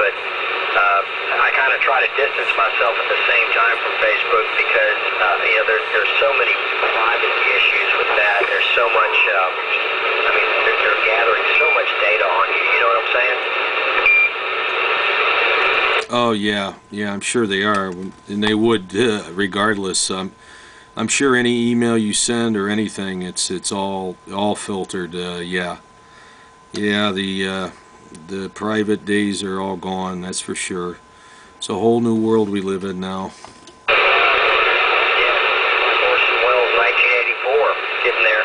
but I kind of try to distance myself at the same time from Facebook because there's so many privacy issues with that. There's so much. They're gathering so much data on you. You know what I'm saying? Oh yeah, I'm sure they are, and they would regardless. I'm sure any email you send or anything, it's all filtered. Yeah, the private days are all gone. That's for sure. It's a whole new world we live in now. Yeah, Orson Welles, 1984, getting there.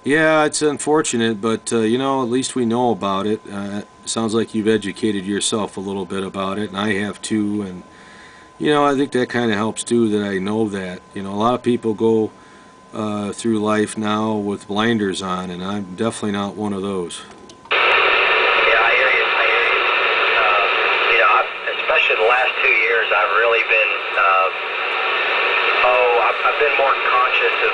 Yeah, it's unfortunate, but at least we know about it. Sounds like you've educated yourself a little bit about it, and I have too. And I think that kind of helps too, that I know that. A lot of people go through life now with blinders on, and I'm definitely not one of those. Yeah, I hear you. Especially the last 2 years, I've really been. I've been more conscious of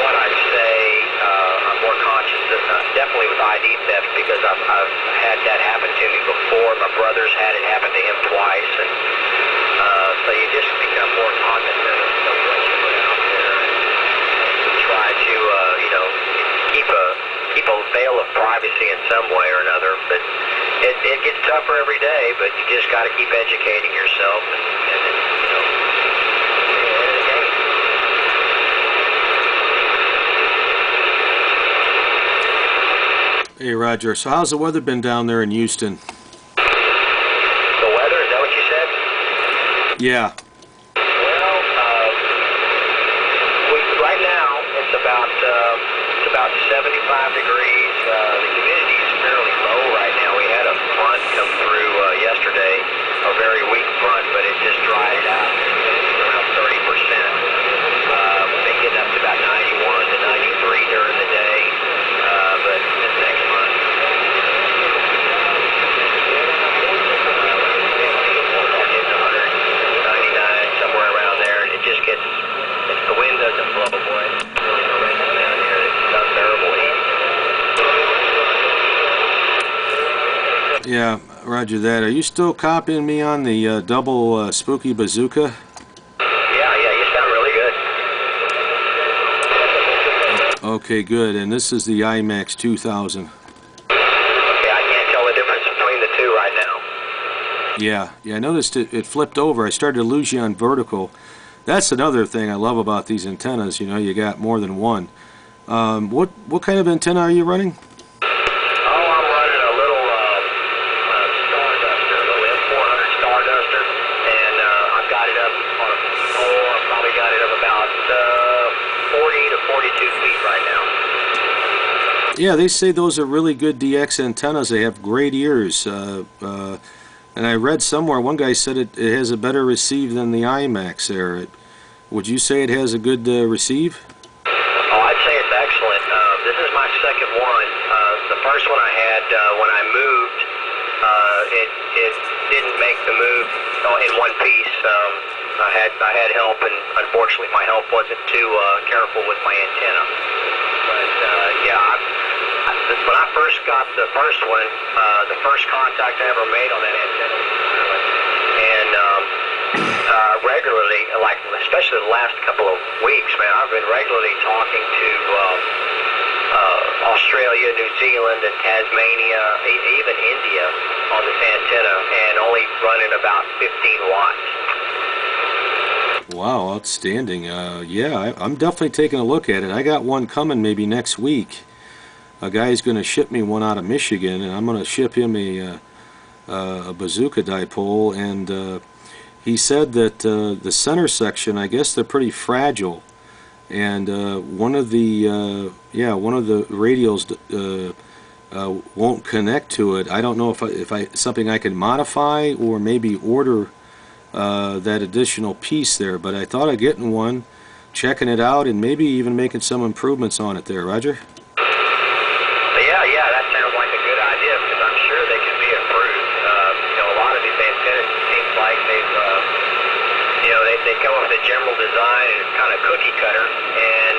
what I say. I'm more conscious of definitely with ID theft because I've had that happen to me before. My brother's had it happen to him twice, and so you just become more cognizant of what you put out there and try to keep a veil of privacy in some way or another. But it gets tougher every day. But you just got to keep educating yourself and Hey Roger, so how's the weather been down there in Houston? The weather, is that what you said? Yeah. Well, right now it's about 75 degrees. The humidity is fairly low right now. We had a front come through yesterday, a very weak front, but it just dried it out. It's around 30%. We've been getting up to about 91 to 93 during the day. But this next month, somewhere around there, and it just gets, the wind doesn't blow, boy. It's really horrendous down here. It's unbearable heat. Yeah, roger that. Are you still copying me on the double Spooky Bazooka? Yeah, you sound really good. Okay, good. And this is the IMAX 2000. Okay, I can't tell the difference between the two right now. Yeah, I noticed it flipped over. I started to lose you on vertical. That's another thing I love about these antennas. You got more than one. What kind of antenna are you running? Oh, I'm running a little Starduster, a little M400 Starduster, and I've got it up on a pole. I've probably got it up about 40 to 42 feet right now. Yeah, they say those are really good DX antennas. They have great ears. And I read somewhere, one guy said it has a better receive than the IMAX there. Would you say it has a good receive? Oh, I'd say it's excellent. This is my second one. The first one I had when I moved, it didn't make the move in one piece. I had help, and unfortunately my help wasn't too careful with my antenna. But when I first got the first one, the first contact I ever made on that antenna was pilot. And regularly, like especially the last couple of weeks, man, I've been regularly talking to Australia, New Zealand, and Tasmania, even India on this antenna, and only running about 15 watts. Wow, outstanding. Yeah, I'm definitely taking a look at it. I got one coming maybe next week. A guy's going to ship me one out of Michigan, and I'm going to ship him a bazooka dipole, and he said that the center section, I guess they're pretty fragile, and one of the radials won't connect to it. I don't know if something I can modify or maybe order that additional piece there, but I thought of getting one, checking it out, and maybe even making some improvements on it there. Roger? Yeah, that sounds like a good idea, because I'm sure they can be improved. A lot of these antennas, it seems like they come up with a general design, and it's kind of cookie cutter, and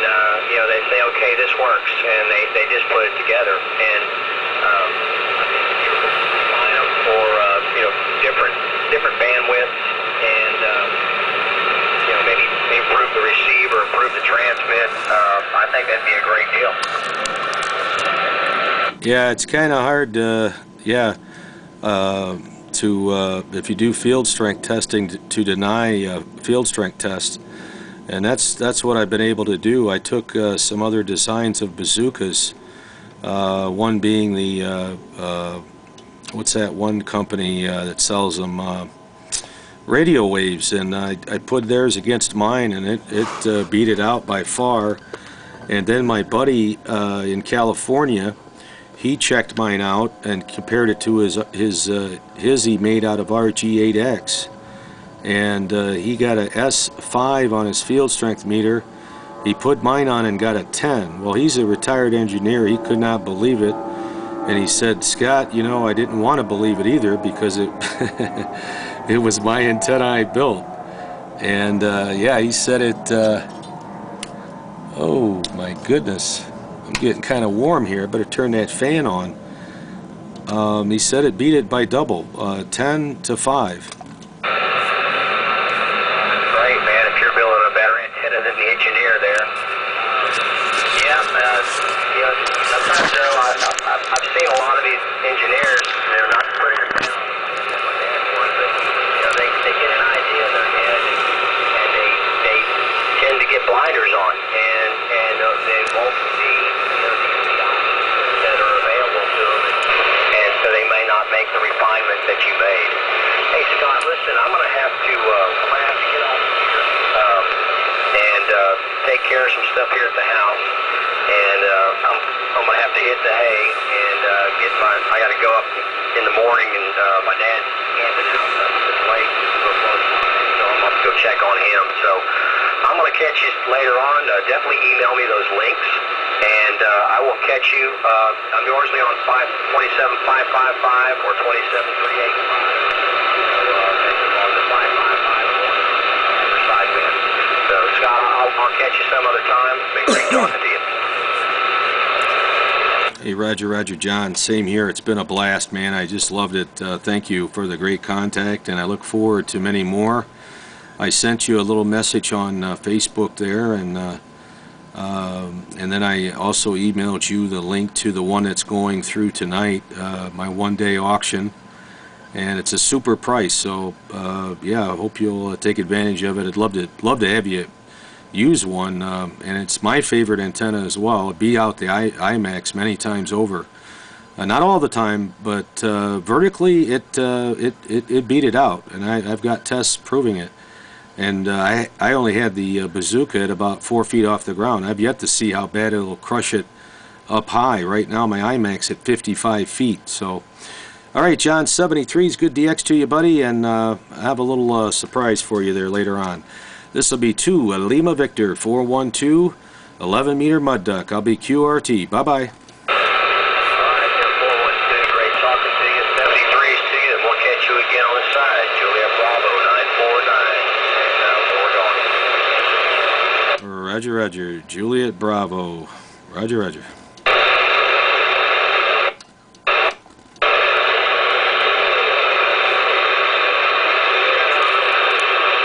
they say, okay, this works, and they just put it together. And I think you line them for different bandwidths, and maybe improve the receiver, improve the transmit. I think that'd be a great deal. Yeah, it's kind of hard to, if you do field strength testing, to deny field strength tests. And that's what I've been able to do. I took some other designs of bazookas, one being the, what's that one company that sells them, radio waves, and I put theirs against mine, and it beat it out by far. And then my buddy in California, he checked mine out and compared it to his he made out of RG8X, and he got a S5 on his field strength meter. He put mine on and got a 10. Well, he's a retired engineer. He could not believe it, and he said, "Scott, I didn't want to believe it either, because it it was my antenna I built." And yeah, he said it. Oh my goodness, I'm getting kind of warm here. I better turn that fan on. He said it beat it by double, 10 to 5. Great, man. If you're building a better antenna than the engineer there. Yeah, sometimes I've seen a lot of these engineers. They're not pretty but they get an idea in their head, and they tend to get blinders on, and they won't see the options that are available to them, and so they may not make the refinement that you made. Hey Scott, listen, I'm gonna have to get off here and take care of some stuff here at the house, and I'm gonna have to hit the hay and I gotta go up in the morning, and my dad's camping out this lake, so I'm gonna go check on him. So I'm gonna catch you later on. Definitely email me those links, and I will catch you. I'm usually on 27555 or 27385. On the 555 side band. So Scott, I'll catch you some other time. Been great talking to you. Hey, Roger, John. Same here. It's been a blast, man. I just loved it. Thank you for the great contact, and I look forward to many more. I sent you a little message on Facebook there, and then I also emailed you the link to the one that's going through tonight, my one-day auction, and it's a super price. So yeah, I hope you'll take advantage of it. I'd love to have you use one, and it's my favorite antenna as well. It beat out the IMAX many times over. Not all the time, but vertically it beat it out, and I've got tests proving it. And I only had the bazooka at about 4 feet off the ground. I've yet to see how bad it'll crush it up high. Right now my IMAX at 55 feet. So, all right, John 73's good DX to you, buddy, and I have a little surprise for you there later on. This will be 2 Lima Victor 412 11-meter mud duck. I'll be QRT. Bye-bye. Roger, Juliet Bravo. Roger.